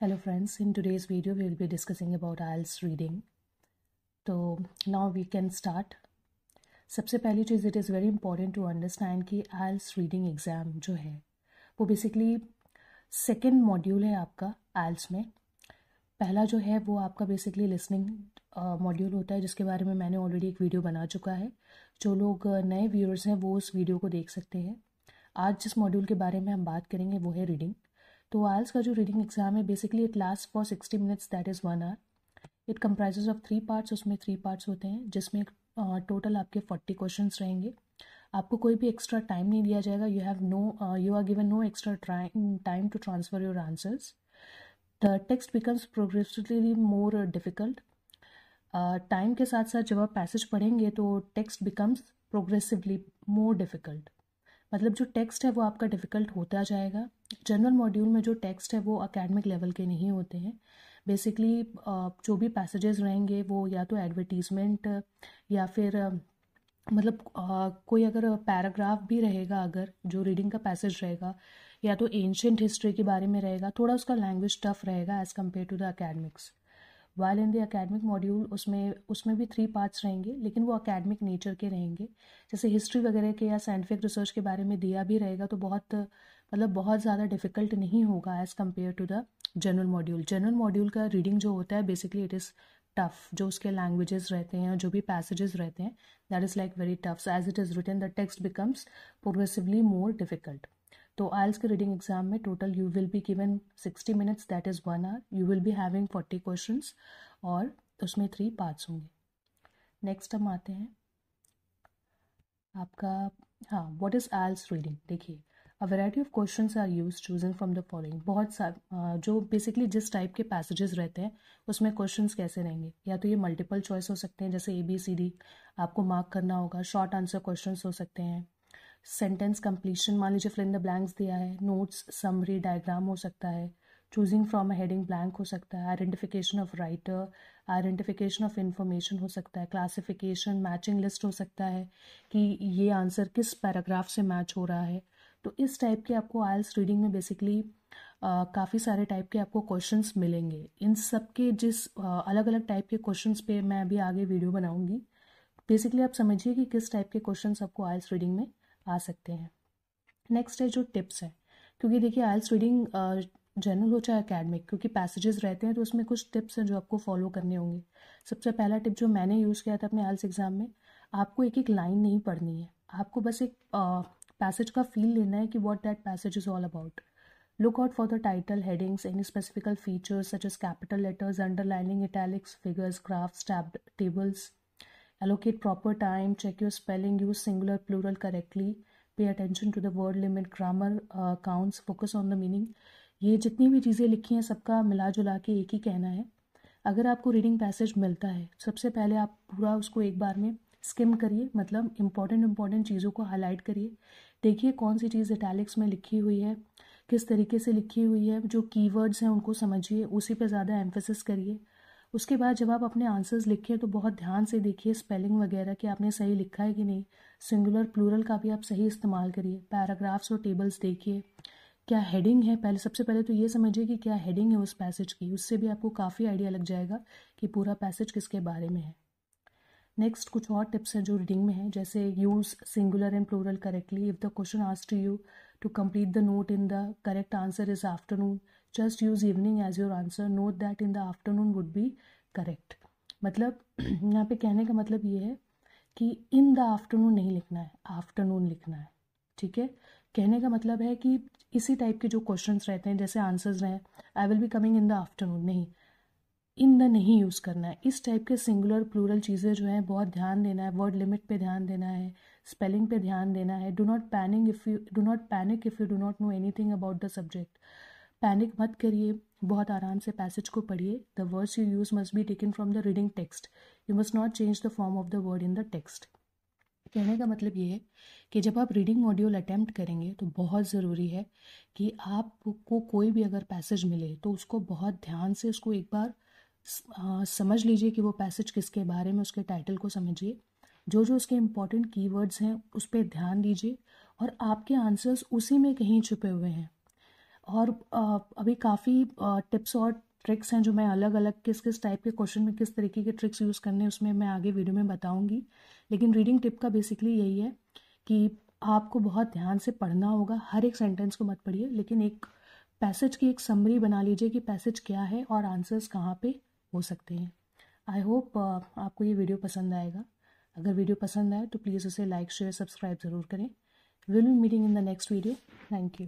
Hello friends, in today's video we will be discussing about IELTS reading. तो now we can start. सबसे पहली चीज़ it is very important to understand कि IELTS reading exam जो है वो basically second module है आपका IELTS में। पहला जो है वो आपका बेसिकली लिसनिंग मॉड्यूल होता है, जिसके बारे में मैंने ऑलरेडी एक वीडियो बना चुका है। जो लोग नए व्यूअर्स हैं वो उस वीडियो को देख सकते हैं। आज जिस मॉड्यूल के बारे में हम बात करेंगे वो है रीडिंग। तो IELTS का जो रीडिंग एग्जाम है basically it last for 60 minutes, that is 1 hour. It comprises of 3 parts. उसमें 3 पार्ट्स होते हैं जिसमें टोटल आपके 40 क्वेश्चंस रहेंगे। आपको कोई भी एक्स्ट्रा टाइम नहीं दिया जाएगा। You are given no extra time to transfer your answers. The text becomes progressively more difficult. Time के साथ साथ जब आप पैसेज पढ़ेंगे तो text becomes progressively more difficult. मतलब जो टेक्स्ट है वो आपका डिफ़िकल्ट होता जाएगा। जनरल मॉड्यूल में जो टेक्स्ट है वो एकेडमिक लेवल के नहीं होते हैं। बेसिकली जो भी पैसेजेस रहेंगे वो या तो एडवर्टीज़मेंट या फिर कोई अगर पैराग्राफ भी रहेगा, अगर जो रीडिंग का पैसेज रहेगा या तो एंशियंट हिस्ट्री के बारे में रहेगा, थोड़ा उसका लैंग्वेज टफ रहेगा as compare to the academics. While in the academic module उसमें भी 3 पार्ट्स रहेंगे, लेकिन वो एकेडमिक नेचर के रहेंगे। जैसे हिस्ट्री वगैरह के या साइंटिफिक रिसर्च के बारे में दिया भी रहेगा तो बहुत ज़्यादा डिफिकल्ट नहीं होगा as compare to the general module. General module का रीडिंग जो होता है बेसिकली इट इज़ टफ। जो उसके लैंग्वेजेस रहते हैं, जो भी पैसेजेस रहते हैं, that is like very tough. So as it is written the text becomes progressively more difficult. तो IELTS के रीडिंग एग्जाम में total you will be given 60 minutes, that is 1 hour. You will be having 40 questions और उसमें 3 parts होंगे। Next हम आते हैं आपका, हाँ, व्हाट इज़ IELTS रीडिंग। देखिए, a variety of questions are used choosing from the following. बहुत सारे जो बेसिकली जिस टाइप के पैसेजेस रहते हैं उसमें क्वेश्चंस कैसे रहेंगे, या तो ये मल्टीपल चॉइस हो सकते हैं जैसे ABCD आपको मार्क करना होगा, शॉर्ट आंसर क्वेश्चंस हो सकते हैं, सेंटेंस कंप्लीशन, मान लीजिए फिल इन द ब्लैंक्स दिया है, नोट्स, समरी, डायग्राम हो सकता है, choosing from a heading blank हो सकता है, identification of writer, identification of information हो सकता है, क्लासिफिकेशन, मैचिंग लिस्ट हो सकता है कि ये आंसर किस पैराग्राफ से मैच हो रहा है। तो इस टाइप के आपको IELTS रीडिंग में बेसिकली काफ़ी सारे टाइप के आपको क्वेश्चंस मिलेंगे। इन सब के जिस अलग अलग टाइप के क्वेश्चंस पे मैं अभी आगे वीडियो बनाऊंगी। बेसिकली आप समझिए कि किस टाइप के क्वेश्चंस आपको IELTS रीडिंग में आ सकते हैं। नेक्स्ट है जो टिप्स है, क्योंकि देखिए IELTS रीडिंग जनरल हो चाहे एकेडमिक, क्योंकि पैसेजेस रहते हैं तो उसमें कुछ टिप्स हैं जो आपको फॉलो करने होंगे। सबसे पहला टिप जो मैंने यूज़ किया था अपने IELTS एग्जाम में, आपको एक एक लाइन नहीं पढ़नी है, आपको बस एक पैसेज का फील लेना है कि what that passage is all about. Look out for the title, headings, any specifical features such as capital letters, underlining, italics, figures, graphs, tables. Allocate proper time, check your spelling, use singular plural correctly, pay attention to the word limit, grammar counts, focus on the meaning। ये जितनी भी चीज़ें लिखी हैं सबका मिला जुला के एक ही कहना है। अगर आपको रीडिंग पैसेज मिलता है, सबसे पहले आप पूरा उसको एक बार में स्किम करिए, मतलब इंपॉर्टेंट चीज़ों को हाईलाइट करिए। देखिए कौन सी चीज़ इटैलिक्स में लिखी हुई है, किस तरीके से लिखी हुई है, जो कीवर्ड्स हैं उनको समझिए, उसी पे ज़्यादा एम्फेसिस करिए। उसके बाद जब आप अपने आंसर्स लिखिए तो बहुत ध्यान से देखिए स्पेलिंग वगैरह कि आपने सही लिखा है कि नहीं। सिंगुलर प्लूरल का भी आप सही इस्तेमाल करिए। पैराग्राफ्स और टेबल्स देखिए, क्या हेडिंग है, सबसे पहले तो ये समझिए कि क्या हेडिंग है उस पैसेज की। उससे भी आपको काफ़ी आइडिया लग जाएगा कि पूरा पैसेज किसके बारे में है। नेक्स्ट कुछ और टिप्स हैं जो रीडिंग में है, जैसे use singular and plural correctly. If the question asked you to complete the note in the correct answer is afternoon, just use evening as your answer, note that in the afternoon would be correct. मतलब यहाँ पे कहने का मतलब ये है कि इन the afternoon नहीं लिखना है, आफ्टरनून लिखना है। ठीक है, कहने का मतलब है कि इसी टाइप के जो क्वेश्चंस रहते हैं, जैसे आंसर्स रहे I will be coming in the afternoon, नहीं, इन द नहीं यूज़ करना है। इस टाइप के सिंगुलर प्लूरल चीज़ें जो हैं बहुत ध्यान देना है। वर्ड लिमिट पे ध्यान देना है, स्पेलिंग पे ध्यान देना है। Do not panic if you do not know anything about the subject. Panic मत करिए, बहुत आराम से पैसेज को पढ़िए। The words you use must be taken from the reading text, you must not change the form of the word in the text. कहने का मतलब ये है कि जब आप रीडिंग मॉड्यूल अटेम्प्ट करेंगे तो बहुत ज़रूरी है कि आपको कोई भी अगर पैसेज मिले तो उसको बहुत ध्यान से उसको एक बार समझ लीजिए कि वो पैसेज किसके बारे में, उसके टाइटल को समझिए, जो जो उसके इम्पॉर्टेंट कीवर्ड्स हैं उस पर ध्यान दीजिए और आपके आंसर्स उसी में कहीं छुपे हुए हैं। और अभी काफ़ी टिप्स और ट्रिक्स हैं जो मैं अलग अलग किस किस टाइप के क्वेश्चन में किस तरीके के ट्रिक्स यूज़ करने हैं उसमें मैं आगे वीडियो में बताऊंगी। लेकिन रीडिंग टिप का बेसिकली यही है कि आपको बहुत ध्यान से पढ़ना होगा, हर एक सेंटेंस को मत पढ़िए, लेकिन एक पैसेज की एक समरी बना लीजिए कि पैसेज क्या है और आंसर्स कहाँ पे हो सकते हैं। आई होप आपको ये वीडियो पसंद आएगा। अगर वीडियो पसंद आए तो प्लीज़ उसे लाइक शेयर सब्सक्राइब ज़रूर करें। Will be meeting in the next video. Thank you.